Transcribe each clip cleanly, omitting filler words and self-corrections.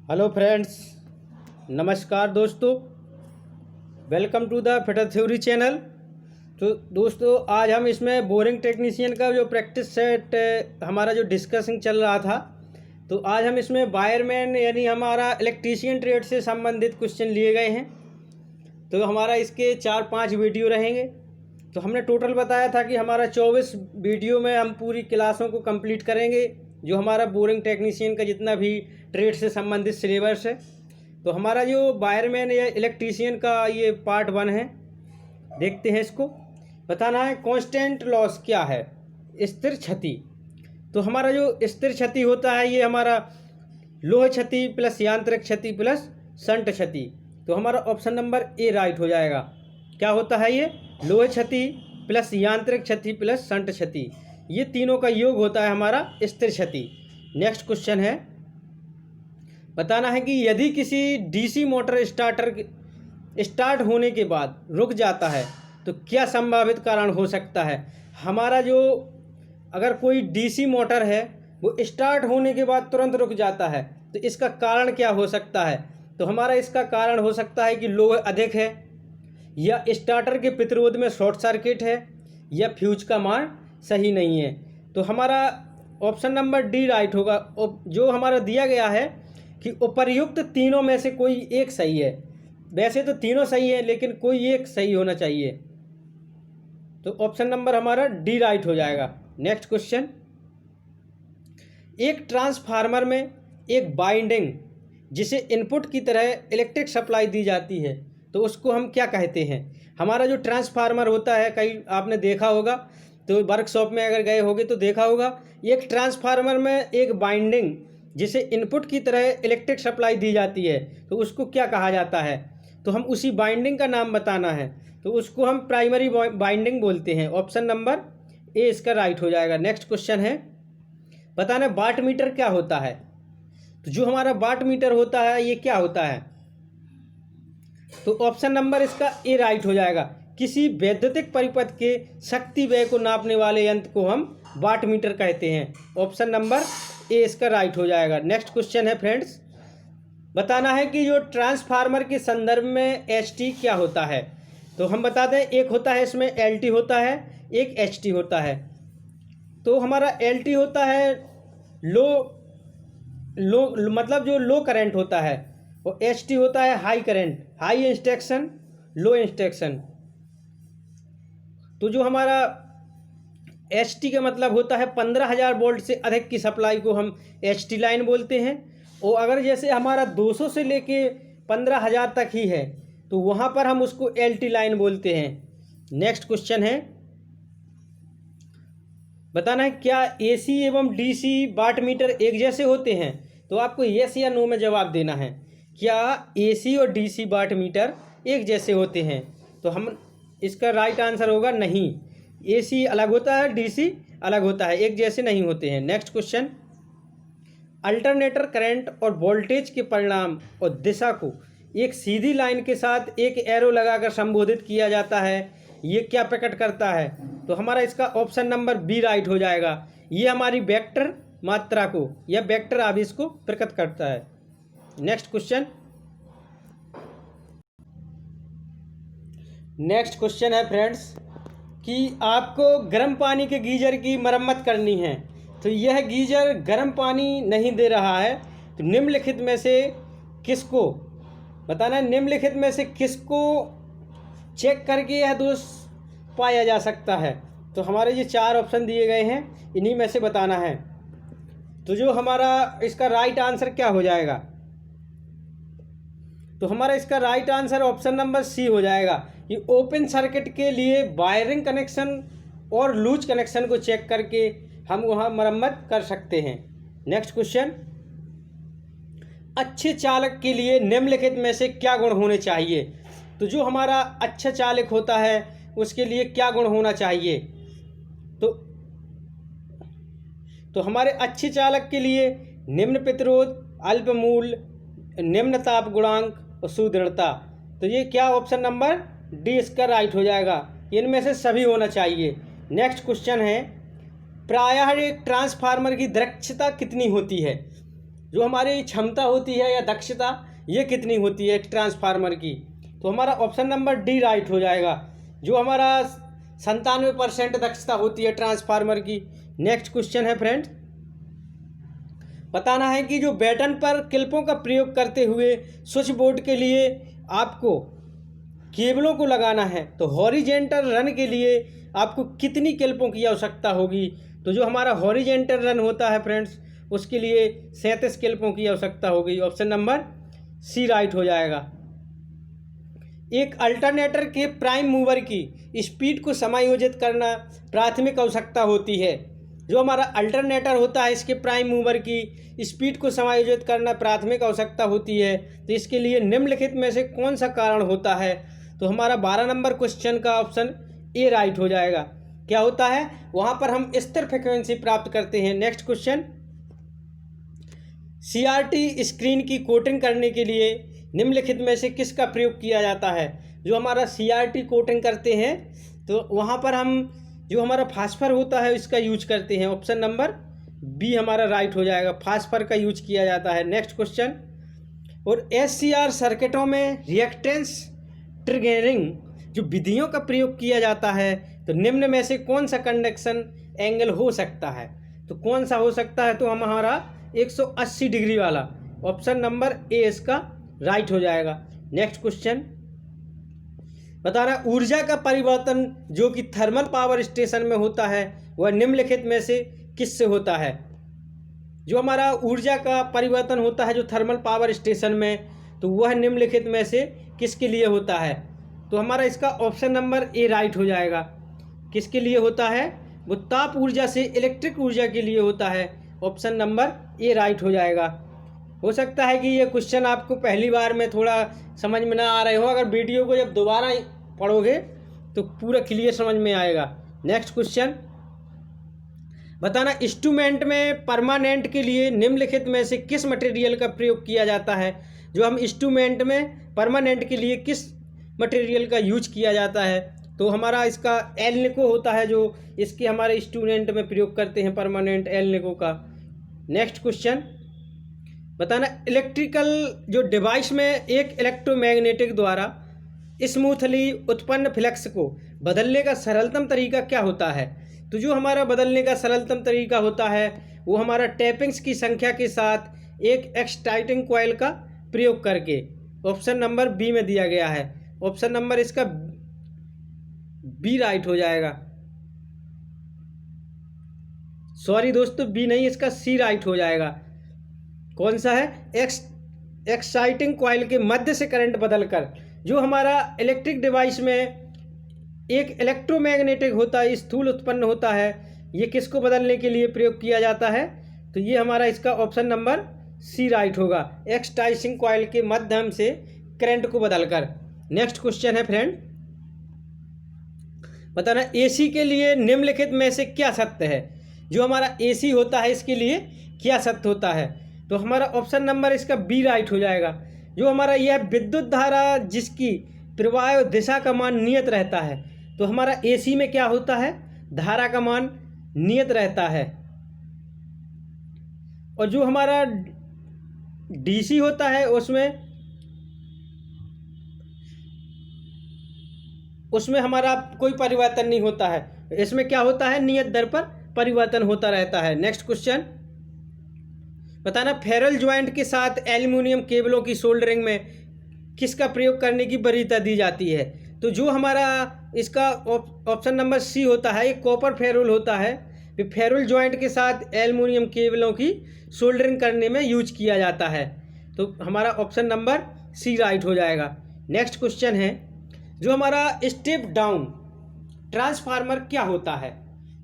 Hello friends, नमस्कार दोस्तों। Welcome to the fitter theory channel. तो दोस्तों, आज हम इसमें बोरिंग टेक्नीशियन का जो प्रैक्टिस सेट हमारा जो डिस्कसिंग चल रहा था, तो आज हम इसमें वायरमैन यानी हमारा इलेक्ट्रीशियन ट्रेड से संबंधित क्वेश्चन लिए गए हैं। तो हमारा इसके 4-5 वीडियो रहेंगे। तो हमने टोटल बताया था कि हमारा 24 वीडियो में हम पूरी क्लासों को कंप्लीट करेंगे, जो हमारा बोरिंग टेक्नीशियन का जितना भी ट्रेड से संबंधित सिलेबस है। तो हमारा जो वायरमैन या इलेक्ट्रीशियन का ये पार्ट 1 है। देखते हैं इसको। बताना है कांस्टेंट लॉस क्या है, स्थिर क्षति। तो हमारा जो स्थिर क्षति होता है ये हमारा लोह क्षति प्लस यांत्रिक क्षति प्लस शंट क्षति। तो हमारा ऑप्शन नंबर ए राइट हो जाएगा। क्या होता है ये? लोह क्षति प्लस यांत्रिक क्षति प्लस शंट क्षति, ये तीनों का योग होता है हमारा स्थिर क्षति। नेक्स्ट क्वेश्चन है, बताना है कि यदि किसी डीसी मोटर स्टार्ट होने के बाद रुक जाता है तो क्या संभावित कारण हो सकता है। हमारा जो अगर कोई डीसी मोटर है वो स्टार्ट होने के बाद तुरंत रुक जाता है तो इसका कारण क्या हो सकता है। तो हमारा इसका कारण हो सकता है कि लोड अधिक है, या स्टार्टर के प्रतिरोध में शॉर्ट सर्किट है, या फ्यूज का मान सही नहीं है। तो हमारा ऑप्शन नंबर डी राइट होगा। जो हमारा दिया गया है कि उपर्युक्त तीनों में से कोई एक सही है। वैसे तो तीनों सही है लेकिन कोई एक सही होना चाहिए। तो ऑप्शन नंबर हमारा डी राइट हो जाएगा। नेक्स्ट क्वेश्चन, एक ट्रांसफार्मर में एक बाइंडिंग जिसे इनपुट की तरह इलेक्ट्रिक सप्लाई दी जाती है तो उसको हम क्या कहते हैं। हमारा जो ट्रांसफार्मर होता है, कहीं आपने देखा होगा, तो वर्कशॉप में अगर गए होगे तो देखा होगा, एक ट्रांसफार्मर में एक बाइंडिंग जिसे इनपुट की तरह इलेक्ट्रिक सप्लाई दी जाती है तो उसको क्या कहा जाता है। तो हम उसी बाइंडिंग का नाम बताना है, तो उसको हम प्राइमरी बाइंडिंग बोलते हैं। ऑप्शन नंबर ए इसका राइट हो जाएगा। नेक्स्ट क्वेश्चन है, बताना वाट मीटर क्या होता है। तो जो हमारा वाट मीटर होता है ये क्या होता है। तो ऑप्शन नंबर इसका ए राइट हो जाएगा। किसी वैद्युतिक परिपथ के शक्ति व्यय को नापने वाले यंत्र को हम वाट मीटर कहते हैं। ऑप्शन नंबर ए इसका राइट हो जाएगा। नेक्स्ट क्वेश्चन है फ्रेंड्स, बताना है कि जो ट्रांसफार्मर के संदर्भ में एचटी क्या होता है। तो हम बताते हैं, एक होता है इसमें एलटी होता है, एक एचटी होता है। तो हमारा एलटी होता है लो मतलब जो लो करंट होता है, और एचटी होता है हाई करंट, हाई इंस्ट्रक्शन, लो इंस्ट्रक्शन। तो जो हमारा एचटी का मतलब होता है 15,000 वोल्ट से अधिक की सप्लाई को हम एचटी लाइन बोलते हैं। और अगर जैसे हमारा 200 से लेके 15,000 तक ही है तो वहाँ पर हम उसको एलटी लाइन बोलते हैं। नेक्स्ट क्वेश्चन है, बताना है क्या एसी एवं डीसी वाट मीटर एक जैसे होते हैं। तो आपको यस या नो में जवाब देना है। क्या एसी और डीसी वाट मीटर एक जैसे होते हैं। तो हम इसका राइट आंसर होगा नहीं, एसी अलग होता है, डीसी अलग होता है, एक जैसे नहीं होते हैं। नेक्स्ट क्वेश्चन, अल्टरनेटर करंट और वोल्टेज के परिणाम और दिशा को एक सीधी लाइन के साथ एक एरो लगाकर संबोधित किया जाता है, ये क्या प्रकट करता है। तो हमारा इसका ऑप्शन नंबर बी राइट हो जाएगा। ये हमारी वेक्टर मात्रा को या वेक्टर आवेश को प्रकट करता है। नेक्स्ट क्वेश्चन है फ्रेंड्स कि आपको गर्म पानी के गीजर की मरम्मत करनी है। तो यह गीजर गर्म पानी नहीं दे रहा है, तो निम्नलिखित में से किसको बताना है, निम्नलिखित में से किसको चेक करके यह दोष पाया जा सकता है। तो हमारे ये 4 ऑप्शन दिए गए हैं, इन्हीं में से बताना है। तो जो हमारा इसका राइट आंसर क्या हो जाएगा। तो हमारा इसका right answer option number C हो जाएगा। ये ओपन सर्किट के लिए वायरिंग कनेक्शन और लूज कनेक्शन को चेक करके हम वहाँ मरम्मत कर सकते हैं। नेक्स्ट क्वेश्चन, अच्छे चालक के लिए निम्नलिखित में से क्या गुण होने चाहिए। तो जो हमारा अच्छा चालक होता है उसके लिए क्या गुण होना चाहिए। तो हमारे अच्छे चालक के लिए निम्न प्रतिरोध, अल्प मूल्य, निम्न ताप गुणांक और सुदृढ़ता। तो ये क्या ऑप्शन नंबर डी इसका राइट हो जाएगा। इनमें से सभी होना चाहिए। नेक्स्ट क्वेश्चन है, प्रायः एक ट्रांसफार्मर की दक्षता कितनी होती है। जो हमारी क्षमता होती है या दक्षता ये कितनी होती है एक ट्रांसफार्मर की। तो हमारा ऑप्शन नंबर डी राइट हो जाएगा। जो हमारा 97% दक्षता होती है ट्रांसफार्मर की। नेक्स्ट क्वेश्चन है फ्रेंड्स, बताना है कि जो बैटन पर क्लिपों का प्रयोग करते हुए स्विच बोर्ड के लिए आपको केबलों को लगाना है, तो हॉरिजेंटल रन के लिए आपको कितनी क्लिपों की आवश्यकता होगी। तो जो हमारा हॉरिजेंटल रन होता है फ्रेंड्स, उसके लिए 37 क्लिपों की आवश्यकता होगी। ऑप्शन नंबर सी राइट हो जाएगा। एक अल्टरनेटर के प्राइम मूवर की स्पीड को समायोजित करना प्राथमिक आवश्यकता होती है। जो हमारा अल्टरनेटर होता है, इसके प्राइम मूवर की स्पीड को समायोजित करना प्राथमिक आवश्यकता होती है। तो इसके लिए निम्नलिखित में से कौन सा कारण होता है। तो हमारा 12 नंबर क्वेश्चन का ऑप्शन ए राइट हो जाएगा। क्या होता है, वहाँ पर हम स्थिर फ्रिक्वेंसी प्राप्त करते हैं। नेक्स्ट क्वेश्चन, सीआरटी स्क्रीन की कोटिंग करने के लिए निम्नलिखित में से किसका प्रयोग किया जाता है। जो हमारा सीआरटी कोटिंग करते हैं तो वहाँ पर हम जो हमारा फास्फर होता है इसका यूज करते हैं। ऑप्शन नंबर बी हमारा राइट हो जाएगा, फास्फर का यूज किया जाता है। नेक्स्ट क्वेश्चन, और एससीआर सर्किटों में रिएक्टेंस ट्रिगरिंग जो विधियों का प्रयोग किया जाता है, तो निम्न में से कौन सा कंडक्शन एंगल हो सकता है। तो कौन सा हो सकता है, तो हमारा 180 डिग्री वाला। ऑप्शन नंबर ए इसका राइट हो जाएगा। नेक्स्ट क्वेश्चन, बता रहा ऊर्जा का परिवर्तन जो कि थर्मल पावर स्टेशन में होता है वह निम्नलिखित में से किससे होता है। जो हमारा ऊर्जा का परिवर्तन होता है जो थर्मल पावर स्टेशन में, तो वह निम्नलिखित में से किसके लिए होता है। तो हमारा इसका ऑप्शन नंबर ए राइट हो जाएगा। किसके लिए होता है, वो ताप ऊर्जा से इलेक्ट्रिक ऊर्जा के लिए होता है। ऑप्शन नंबर ए राइट हो जाएगा। हो सकता है कि ये क्वेश्चन आपको पहली बार में थोड़ा समझ में ना आ रहे हो, अगर वीडियो को जब दोबारा पढ़ोगे तो पूरा क्लियर समझ में आएगा। नेक्स्ट क्वेश्चन, बताना इंस्ट्रूमेंट में परमानेंट के लिए निम्नलिखित में से किस मटेरियल का प्रयोग किया जाता है। जो हम इंस्ट्रूमेंट में परमानेंट के लिए किस मटेरियल का यूज किया जाता है, तो हमारा इसका एल्निको होता है जो इसके हमारे इंस्ट्रूमेंट में प्रयोग करते हैं परमानेंट एल्निको का। नेक्स्ट क्वेश्चन, बताना इलेक्ट्रिकल जो डिवाइस में एक इलेक्ट्रोमैग्नेटिक द्वारा स्मूथली उत्पन्न फ्लक्स को बदलने का सरलतम तरीका क्या होता है। तो जो हमारा बदलने का सरलतम तरीका होता है वो हमारा टैपिंग्स की संख्या के साथ एक एक्साइटिंग कॉइल का प्रयोग करके। ऑप्शन नंबर बी में दिया गया है। ऑप्शन नंबर इसका बी राइट हो जाएगा। सॉरी दोस्तों, बी नहीं, इसका सी राइट हो जाएगा। कौन सा है, एक्साइटिंग कॉइल के मध्य से करंट बदलकर। जो हमारा इलेक्ट्रिक डिवाइस में एक इलेक्ट्रोमैग्नेटिक होता है स्थूल उत्पन्न होता है, ये किसको बदलने के लिए प्रयोग किया जाता है। तो ये हमारा इसका ऑप्शन नंबर सी राइट होगा, एक्साइटिंग कॉइल के माध्यम से करंट को बदलकर। नेक्स्ट क्वेश्चन है फ्रेंड, बताना एसी के लिए निम्नलिखित में से क्या सत्य है। जो हमारा एसी होता है इसके लिए क्या सत्य होता है। तो हमारा ऑप्शन नंबर इसका बी राइट हो जाएगा। जो हमारा यह विद्युत धारा जिसकी प्रवाह दिशा का मान नियत रहता है, तो हमारा एसी में क्या होता है, धारा का मान नियत रहता है। और जो हमारा डीसी होता है उसमें हमारा कोई परिवर्तन नहीं होता है। इसमें क्या होता है, नियत दर पर परिवर्तन होता रहता है। नेक्स्ट क्वेश्चन, बताना फेरल ज्वाइंट के साथ एल्युमिनियम केबलों की सोल्डरिंग में किसका प्रयोग करने की वरीयता दी जाती है। तो जो हमारा इसका ऑप्शन नंबर सी होता है, एक कॉपर फेरुल होता है, फेरुल ज्वाइंट के साथ एल्युमिनियम केबलों की सोल्डरिंग करने में यूज किया जाता है। तो हमारा ऑप्शन नंबर सी राइट हो जाएगा। नेक्स्ट क्वेश्चन है, जो हमारा स्टेप डाउन ट्रांसफार्मर क्या होता है।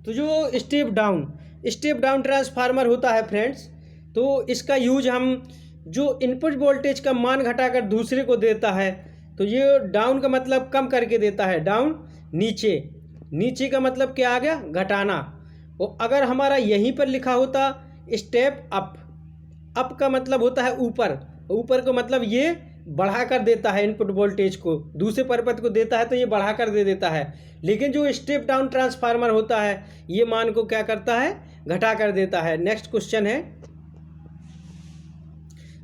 तो जो स्टेप डाउन ट्रांसफार्मर होता है फ्रेंड्स, तो इसका यूज हम जो इनपुट वोल्टेज का मान घटाकर दूसरे को देता है, तो ये डाउन का मतलब कम करके देता है, डाउन नीचे का मतलब क्या आ गया, घटाना। और अगर हमारा यहीं पर लिखा होता स्टेप अप का मतलब होता है ऊपर का मतलब ये बढ़ा कर देता है, इनपुट वोल्टेज को दूसरे परपथ को देता है तो ये बढ़ा कर दे देता है। लेकिन जो स्टेप डाउन ट्रांसफार्मर होता है ये मान को क्या करता है, घटा कर देता है। नेक्स्ट क्वेश्चन है,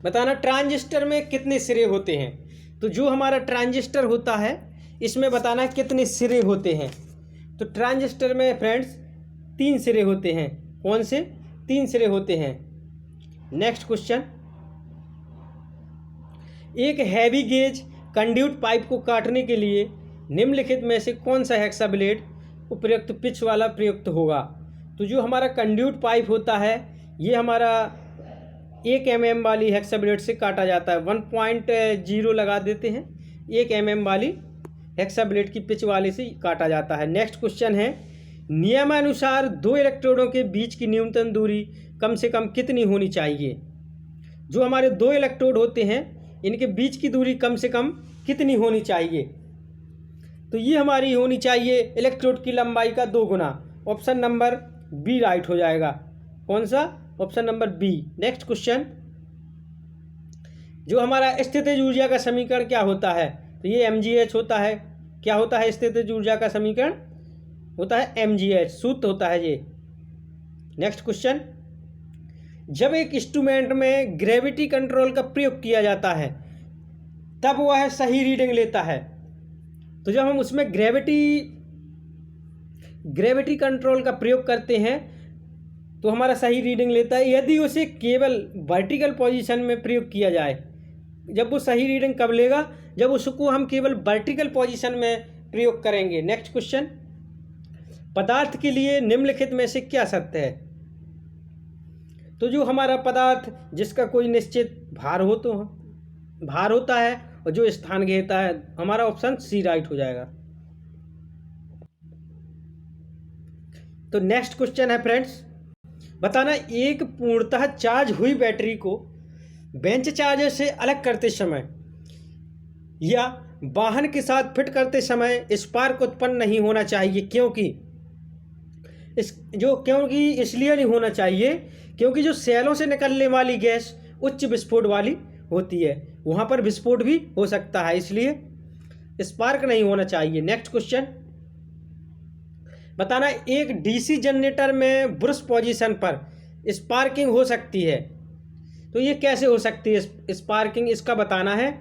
बताना ट्रांजिस्टर में कितने सिरे होते हैं। तो जो हमारा ट्रांजिस्टर होता है इसमें बताना कितने सिरे होते हैं। तो ट्रांजिस्टर में फ्रेंड्स 3 सिरे होते हैं। कौन से? 3 सिरे होते हैं। नेक्स्ट क्वेश्चन, एक हैवी गेज कंड्यूट पाइप को काटने के लिए निम्नलिखित में से कौन सा हेक्सा ब्लेड उपयुक्त पिच वाला प्रयुक्त होगा। तो जो हमारा कंड्यूट पाइप होता है ये हमारा 1 mm वाली हेक्सा ब्लेड से काटा जाता है। 1.0 लगा देते हैं, 1 mm वाली हेक्सा ब्लेड की पिच वाले से काटा जाता है। नेक्स्ट क्वेश्चन है, नियमानुसार 2 इलेक्ट्रोडों के बीच की न्यूनतम दूरी कम से कम कितनी होनी चाहिए। जो हमारे 2 इलेक्ट्रोड होते हैं इनके बीच की दूरी कम से कम कितनी होनी चाहिए। तो ये हमारी होनी चाहिए इलेक्ट्रोड की लंबाई का 2 गुना। ऑप्शन नंबर बी राइट हो जाएगा। कौन सा? Option number B. Next question, जो हमारा स्थितिज ऊर्जा का समीकरण क्या होता है। तो ये mgh होता है। क्या होता है स्थितिज ऊर्जा का समीकरण? होता है mgh, सूत्र होता है ये। नेक्स्ट क्वेश्चन, जब एक इंस्ट्रूमेंट में ग्रेविटी कंट्रोल का प्रयोग किया जाता है तब वह सही रीडिंग लेता है। तो जब हम उसमें ग्रेविटी कंट्रोल का प्रयोग करते हैं तो हमारा सही रीडिंग लेता है यदि उसे केवल वर्टिकल पोजीशन में प्रयोग किया जाए। जब वो सही रीडिंग कब लेगा? जब उसको हम केवल वर्टिकल पोजीशन में प्रयोग करेंगे। नेक्स्ट क्वेश्चन, पदार्थ के लिए निम्नलिखित में से क्या सत्य है। तो जो हमारा पदार्थ जिसका कोई निश्चित भार होता है और जो स्थान घेरता है, हमारा ऑप्शन सी राइट हो जाएगा। तो नेक्स्ट क्वेश्चन है फ्रेंड्स, बताना एक पूर्णतः चार्ज हुई बैटरी को बेंच चार्जर से अलग करते समय या वाहन के साथ फिट करते समय स्पार्क उत्पन्न नहीं होना चाहिए। क्योंकि इसलिए नहीं होना चाहिए क्योंकि जो सेलों से निकलने वाली गैस उच्च विस्फोट वाली होती है, वहाँ पर विस्फोट भी हो सकता है, इसलिए स्पार्क नहीं होना चाहिए। नेक्स्ट क्वेश्चन, बताना एक डीसी जनरेटर में ब्रुश पोजीशन पर स्पार्किंग हो सकती है। तो ये कैसे हो सकती है स्पार्किंग, इसका बताना है।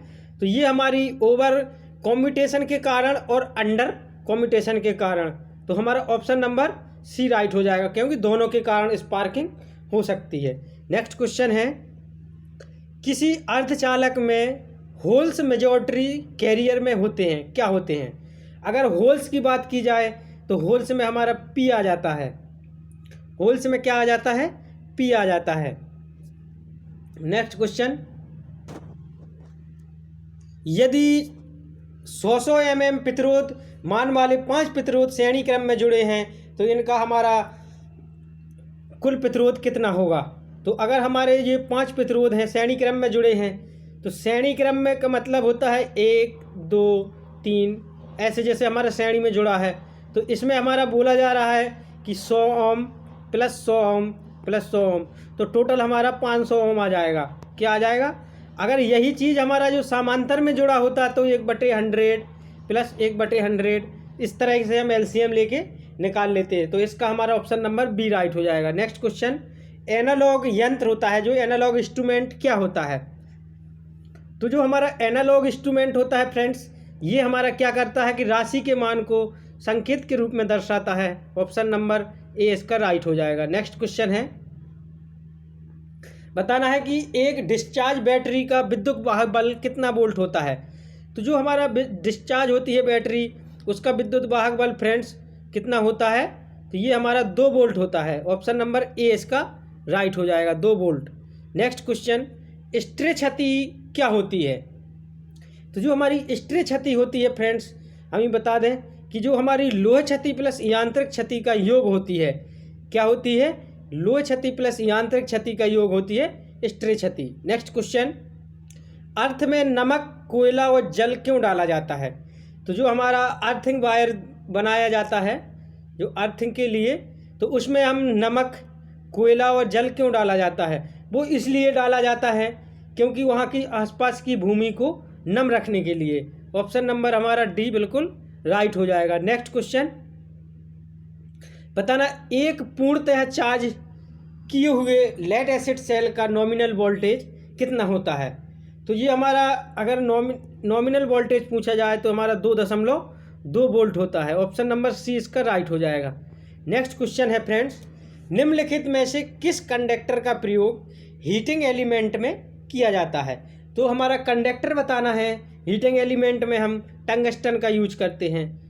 तो ये हमारी ओवर कम्यूटेशन के कारण और अंडर कम्यूटेशन के कारण। तो हमारा ऑप्शन नंबर सी राइट हो जाएगा क्योंकि दोनों के कारण स्पार्किंग हो सकती है। नेक्स्ट क्वेश्चन है, किसी अर्धचालक में होल्स मेजॉरिटी कैरियर में होते हैं, क्या होते हैं। अगर होल्स की बात की जाए तो होल्स में हमारा पी आ जाता है। होल्स में क्या आ जाता है? पी आ जाता है। नेक्स्ट क्वेश्चन, यदि 100 mm प्रतिरोध मान वाले 5 प्रतिरोध श्रेणी क्रम में जुड़े हैं तो इनका हमारा कुल प्रतिरोध कितना होगा। तो अगर हमारे ये 5 प्रतिरोध हैं श्रेणी क्रम में जुड़े हैं तो श्रेणी क्रम में का मतलब होता है 1 2 3 ऐसे, जैसे हमारा श्रेणी में जुड़ा है। तो इसमें हमारा बोला जा रहा है कि 100 ओम प्लस 100 ओम प्लस 100 ओम, तो टोटल हमारा 500 ओम आ जाएगा। क्या आ जाएगा? अगर यही चीज़ हमारा जो समांतर में जुड़ा होता तो 1/100 प्लस 1/100 इस तरह से हम एलसीएम लेके निकाल लेते हैं। तो इसका हमारा ऑप्शन नंबर बी राइट हो जाएगा। नेक्स्ट क्वेश्चन, एनालॉग यंत्र होता है, जो एनालॉग इंस्ट्रूमेंट क्या होता है। तो जो हमारा एनालॉग इंस्ट्रूमेंट होता है फ्रेंड्स, ये हमारा क्या करता है कि राशि के मान को संकेत के रूप में दर्शाता है। ऑप्शन नंबर ए इसका राइट हो जाएगा। नेक्स्ट क्वेश्चन है, बताना है कि एक डिस्चार्ज बैटरी का विद्युत वाहक बल कितना वोल्ट होता है। तो जो हमारा डिस्चार्ज होती है बैटरी उसका विद्युत वाहक बल फ्रेंड्स कितना होता है। तो ये हमारा 2 वोल्ट होता है। ऑप्शन नंबर ए इसका राइट हो जाएगा, 2 वोल्ट। नेक्स्ट क्वेश्चन, स्ट्रे क्षति क्या होती है। तो जो हमारी स्ट्रे क्षति होती है फ्रेंड्स, हम ये बता दें कि जो हमारी लोह क्षति प्लस यांत्रिक क्षति का योग होती है, क्या होती है? लोह क्षति प्लस यांत्रिक क्षति का योग होती है स्ट्रे क्षति। नेक्स्ट क्वेश्चन, अर्थ में नमक, कोयला और जल क्यों डाला जाता है। तो जो हमारा अर्थिंग वायर बनाया जाता है जो अर्थिंग के लिए, तो उसमें हम नमक, कोयला और जल क्यों डाला जाता है। वो इसलिए डाला जाता है क्योंकि वहाँ की आसपास की भूमि को नम रखने के लिए। ऑप्शन नंबर हमारा डी बिल्कुल राइट हो जाएगा। नेक्स्ट क्वेश्चन, बताना एक पूर्णतः चार्ज किए हुए लेड एसिड सेल का नॉमिनल वोल्टेज कितना होता है। तो ये हमारा अगर नॉमिनल वोल्टेज पूछा जाए तो हमारा 2.2 वोल्ट होता है। ऑप्शन नंबर सी इसका राइट हो जाएगा। नेक्स्ट क्वेश्चन है फ्रेंड्स, निम्नलिखित में से किस कंडक्टर का प्रयोग हीटिंग एलिमेंट में किया जाता है। तो हमारा कंडक्टर बताना है। हीटिंग एलिमेंट में हम टंगस्टन का यूज करते हैं,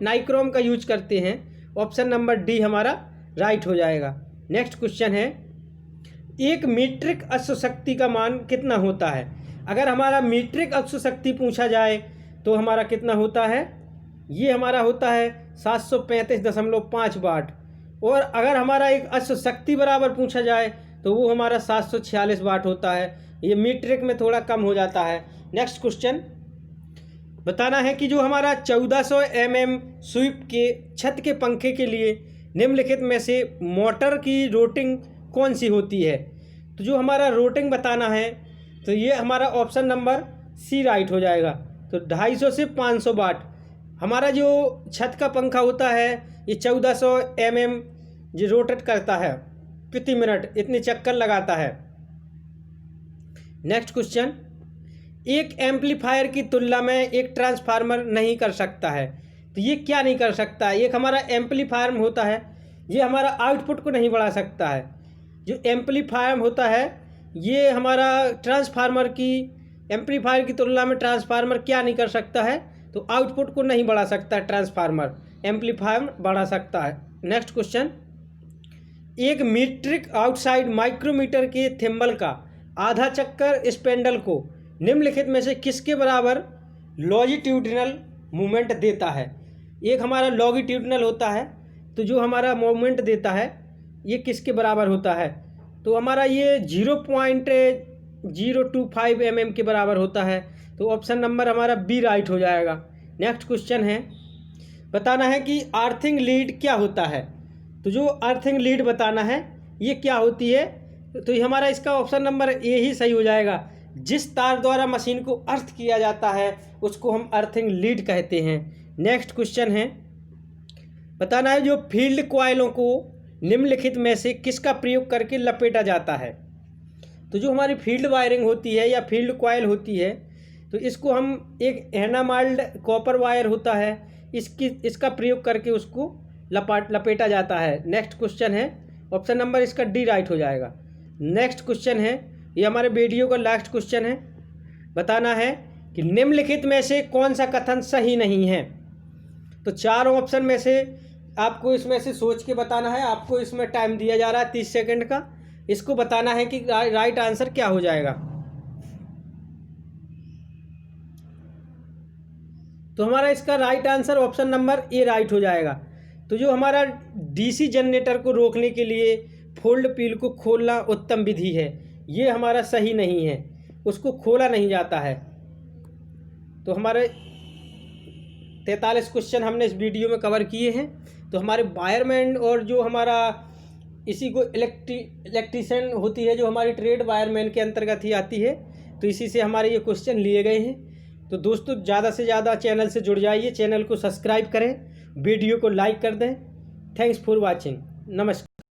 नाइक्रोम का यूज करते हैं। ऑप्शन नंबर डी हमारा राइट हो जाएगा। नेक्स्ट क्वेश्चन है, एक मीट्रिक अश्व शक्ति का मान कितना होता है। अगर हमारा मीट्रिक अश्व शक्ति पूछा जाए तो हमारा कितना होता है, ये हमारा होता है 735.5 वाट। और अगर हमारा एक अश्व शक्ति बराबर पूछा जाए तो वो हमारा 746 वाट होता है। ये मीट्रिक में थोड़ा कम हो जाता है। नेक्स्ट क्वेश्चन बताना है कि जो हमारा 1400 mm स्वीप के छत के पंखे के लिए निम्नलिखित में से मोटर की रोटिंग कौन सी होती है। तो जो हमारा रोटिंग बताना है तो ये हमारा ऑप्शन नंबर सी राइट हो जाएगा। तो 250 से 500 वाट हमारा जो छत का पंखा होता है ये 1400 mm जो रोटेट करता है प्रति मिनट, इतने चक्कर लगाता है। नेक्स्ट क्वेश्चन, एक एम्पलीफायर की तुलना में एक ट्रांसफार्मर नहीं कर सकता है। तो ये क्या नहीं कर सकता। एक हमारा एम्पलीफायर होता है, ये हमारा आउटपुट को नहीं बढ़ा सकता है। जो एम्पलीफायर होता है ये हमारा एम्पलीफायर की तुलना में ट्रांसफार्मर क्या नहीं कर सकता है, तो आउटपुट को नहीं बढ़ा सकता ट्रांसफार्मर, एम्पलीफायर बढ़ा सकता है। नेक्स्ट क्वेश्चन, एक मीट्रिक आउटसाइड माइक्रोमीटर के थिम्बल का आधा चक्कर स्पेंडल को निम्नलिखित में से किसके बराबर लॉन्जिट्यूडिनल मूवमेंट देता है। एक हमारा लॉन्जिट्यूडिनल होता है, तो जो हमारा मूवमेंट देता है ये किसके बराबर होता है, तो हमारा ये 0.025 mm के बराबर होता है। तो ऑप्शन नंबर हमारा बी राइट हो जाएगा। नेक्स्ट क्वेश्चन है, बताना है कि अर्थिंग लीड क्या होता है। तो जो अर्थिंग लीड बताना है ये क्या होती है, तो ये हमारा इसका ऑप्शन नंबर ए ही सही हो जाएगा। जिस तार द्वारा मशीन को अर्थ किया जाता है उसको हम अर्थिंग लीड कहते हैं। नेक्स्ट क्वेश्चन है, बताना है जो फील्ड कॉइलों को निम्नलिखित में से किसका प्रयोग करके लपेटा जाता है। तो जो हमारी फील्ड वायरिंग होती है या फील्ड कॉइल होती है तो इसको हम एक एनामाइल्ड कॉपर वायर होता है इसका प्रयोग करके उसको लपेटा जाता है। नेक्स्ट क्वेश्चन है, ऑप्शन नंबर इसका डी राइट हो जाएगा। नेक्स्ट क्वेश्चन है, ये हमारे वीडियो का लास्ट क्वेश्चन है। बताना है कि निम्नलिखित में से कौन सा कथन सही नहीं है। तो चारों ऑप्शन में से आपको इसमें से सोच के बताना है। आपको इसमें टाइम दिया जा रहा है 30 सेकंड का। इसको बताना है कि राइट आंसर क्या हो जाएगा। तो हमारा इसका right answer option number A right हो जाएगा। तो जो हमारा डीसी जनरेटर को रोकने के लिए फोल्ड पील को खोलना उत्तम विधि है, ये हमारा सही नहीं है, उसको खोला नहीं जाता है। तो हमारे 43 क्वेश्चन हमने इस वीडियो में कवर किए हैं। तो हमारे वायरमैन और जो हमारा इसी को इलेक्ट्रीशियन होती है जो हमारी ट्रेड वायरमैन के अंतर्गत ही आती है, तो इसी से हमारे ये क्वेश्चन लिए गए हैं। तो दोस्तों ज़्यादा से ज़्यादा चैनल से जुड़ जाइए, चैनल को सब्सक्राइब करें, वीडियो को लाइक कर दें। Thanks for watching. नमस्कार।